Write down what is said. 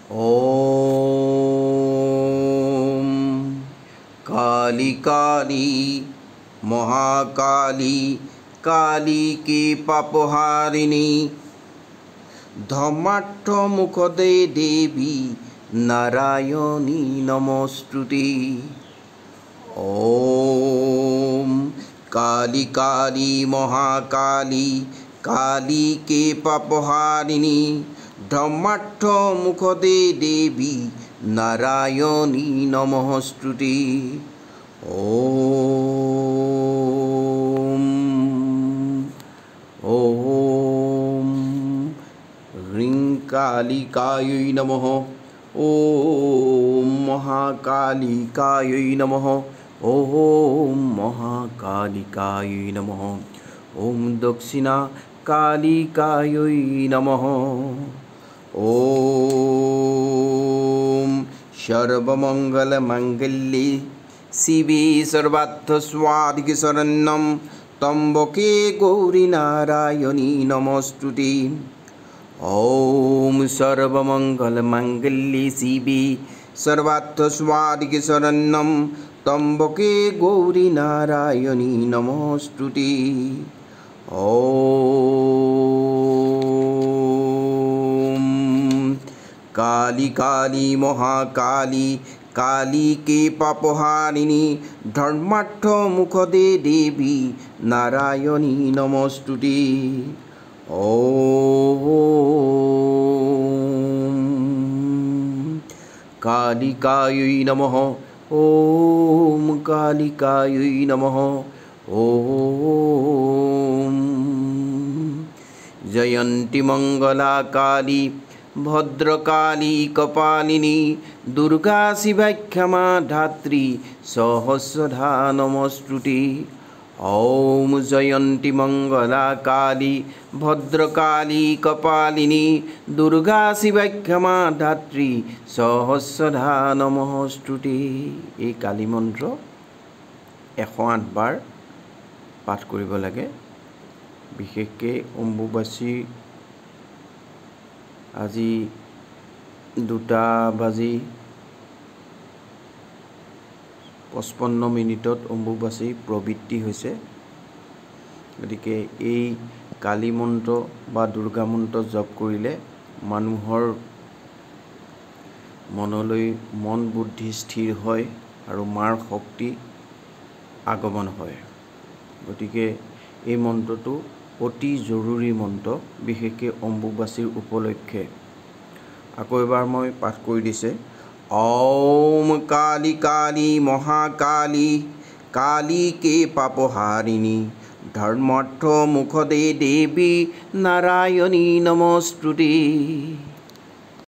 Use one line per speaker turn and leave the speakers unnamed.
ओम काली काली महाकाली काली की पापहारिणी धर्मार्थ मुखदे देवी नारायणी नमोस्तुते। ओम काली काली महाकाली काली के पापहारिणी धर्मार्थ मुखदे देवी नारायणी नमोस्तुते। ओम ओम ह्रीं कालिकायै नमः। ओम महाकालिकायै नमः। ओम महाकालिकायै नमः। ओम दक्षिणा कालिकायै नमः। ओम सर्वमंगलमांगल्ये शिवे सर्वार्थसाधिके शरण्यं त्र्यंबके गौरी नारायणी नमोस्तुते। ओम सर्वमंगलमांगल्ये शिवे सर्वार्थसाधिके शरण्यं त्र्यंबके गौरी नारायणी नमोस्तुते। ओम काली काली महाकाली काली के पापहारिणी धर्मार्थ मुखदे देवी नारायणी नमोस्तुते। ओम कालिकायै नमः। ओम कालिकायै नमः। ओम जयंती मंगला काली भद्रकाली कपालिनी दुर्गा शिवा क्षमा धात्री सहस्रधा नमोस्तुते। ओम जयंती मंगला काली भद्रकाली कपालिनी दुर्गा शिवा क्षमा धात्री सहस्रधा नमोस्तुते। এই কালী মন্ত্ৰ 108 বাৰ পাঠ কৰিব লাগে। বিশেষকৈ অম্বুবাচী আজি 2:55 অম্বুবাচী প্ৰবৃত্তি হৈছে। গতিকে এই কালী মন্ত্ৰ বা দুৰ্গা মন্ত্ৰ জপ কৰিলে মানুহৰ মনলৈ মন বুদ্ধি স্থিৰ হয় আৰু মাৰ শক্তি আগমন হয়। গতিকে এই মন্ত্ৰটো অতি জৰুৰী মন্ত্ৰ, বিশেষকৈ অম্বুবাচীৰ উপলক্ষে। আকৌ এবাৰ মই পাঠ কৰি দিছে। ओम काली काली महाकाली काली के पापहारिणी धर्मार्थ मुखदे देवी नारायणी नमोस्तुते।